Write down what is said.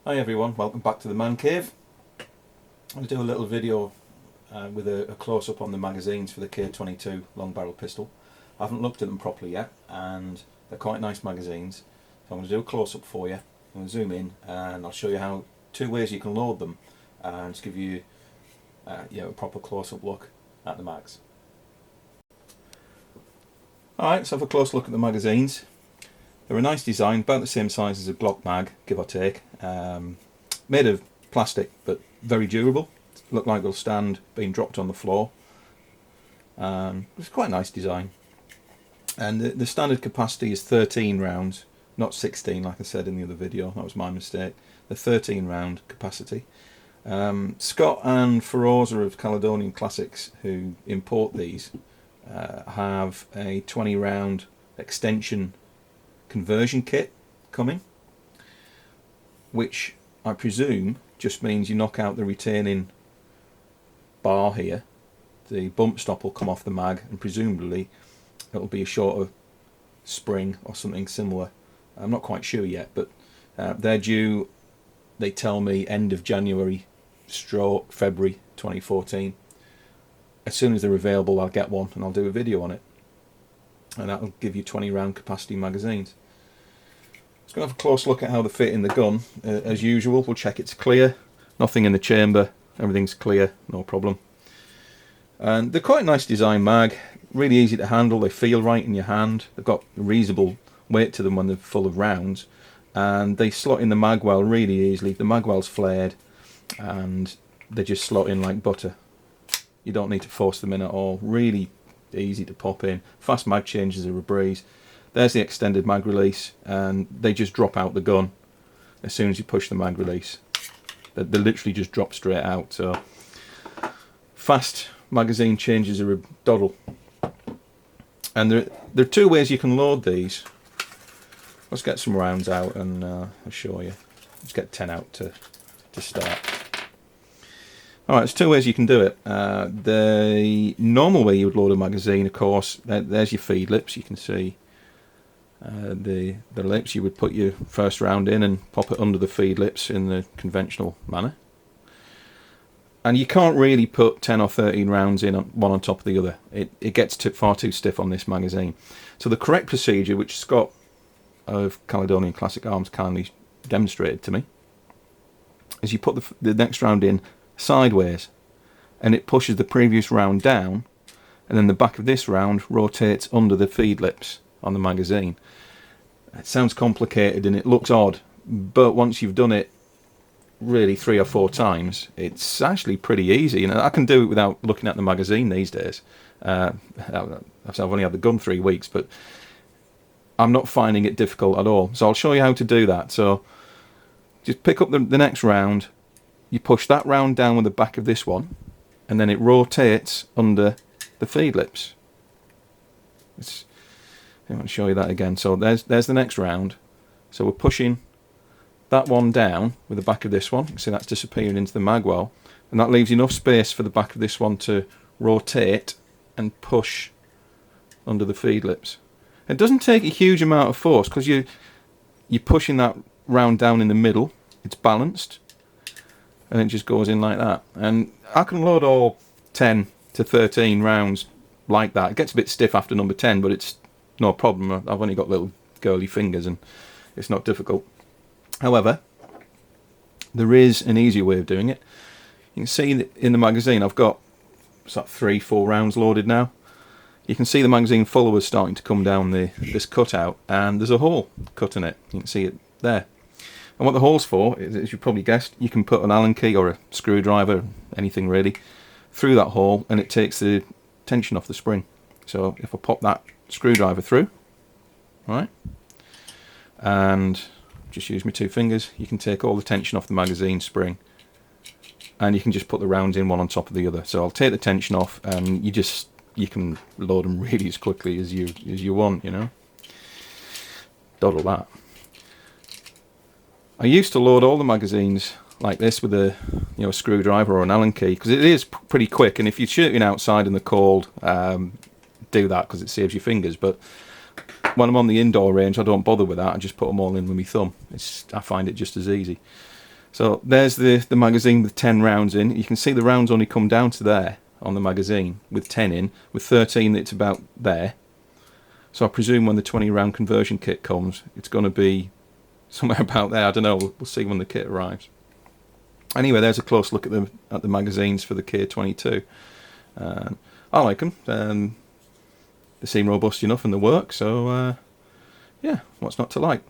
Hi everyone, welcome back to the Man Cave. I'm going to do a little video with a close-up on the magazines for the K22 long barrel pistol. I haven't looked at them properly yet and they're quite nice magazines, so I'm going to do a close-up for you. I'm going to zoom in and I'll show you how two ways you can load them and just give you a proper close-up look at the mags. Alright, let's have a close look at the magazines. They're a nice design, about the same size as a Glock mag, give or take. Made of plastic, but very durable. Look like they'll stand being dropped on the floor. It's quite a nice design. And the standard capacity is 13 rounds, not 16 like I said in the other video. That was my mistake. The 13 round capacity. Scott and Feroza of Caledonian Classics, who import these, have a 20 round extension conversion kit coming, which I presume just means you knock out the retaining bar here, the bump stop will come off the mag, and presumably it'll be a shorter spring or something similar. I'm not quite sure yet, but they're due, they tell me, end of January / February 2014. As soon as they're available I'll get one and I'll do a video on it, and that'll give you 20 round capacity magazines. Let's go have a close look at how they fit in the gun. As usual, we'll check it's clear, nothing in the chamber, everything's clear, no problem. And they're quite a nice design mag, really easy to handle, they feel right in your hand, they've got a reasonable weight to them when they're full of rounds, and they slot in the mag well really easily. The mag well's flared and they just slot in like butter. You don't need to force them in at all, really easy to pop in. Fast mag changes are a breeze. There's the extended mag release, and they just drop out the gun as soon as you push the mag release. They literally just drop straight out. So fast magazine changes are a doddle. And there are two ways you can load these. Let's get some rounds out and I'll show you. Let's get 10 out to start. Alright, there's two ways you can do it. The normal way you would load a magazine, of course, there's your feed lips. You can see the lips. You would put your first round in and pop it under the feed lips in the conventional manner. And you can't really put 10 or 13 rounds in one on top of the other. It gets far too stiff on this magazine. So the correct procedure, which Scott of Caledonian Classic Arms kindly demonstrated to me, is you put the next round in sideways and it pushes the previous round down, and then the back of this round rotates under the feed lips on the magazine. It sounds complicated and it looks odd, but once you've done it really 3 or 4 times, it's actually pretty easy, and I can do it without looking at the magazine these days. I've only had the gun 3 weeks, but I'm not finding it difficult at all. So I'll show you how to do that. So just pick up the next round, you push that round down with the back of this one, and then it rotates under the feed lips. I want to show you that again. So there's the next round. So we're pushing that one down with the back of this one. You can see that's disappearing into the mag well, and that leaves enough space for the back of this one to rotate and push under the feed lips. It doesn't take a huge amount of force because you're pushing that round down in the middle. It's balanced, and it just goes in like that. And I can load all 10 to 13 rounds like that. It gets a bit stiff after number 10, but it's no problem. I've only got little girly fingers and it's not difficult. However, there is an easier way of doing it. You can see that in the magazine I've got 3-4 rounds loaded now. You can see the magazine followers starting to come down this cutout, and there's a hole cut in it. You can see it there. And what the hole's for is, as you probably guessed, you can put an Allen key or a screwdriver, anything really, through that hole, and it takes the tension off the spring. So if I pop that screwdriver through, right, and just use my 2 fingers, you can take all the tension off the magazine spring, and you can just put the rounds in one on top of the other. So I'll take the tension off, and you can load them really as quickly as you want, you know. Doddle that. I used to load all the magazines like this with a screwdriver or an Allen key, because it is pretty quick, and if you're shooting outside in the cold, do that because it saves your fingers. But when I'm on the indoor range, I don't bother with that. I just put them all in with my thumb. I find it just as easy. So there's the magazine with 10 rounds in. You can see the rounds only come down to there on the magazine with 10 in. With 13 it's about there. So I presume when the 20 round conversion kit comes, it's going to be somewhere about there. I don't know, we'll see when the kit arrives. Anyway, there's a close look at the magazines for the K22. I like them. They seem robust enough and they work, so yeah, what's not to like?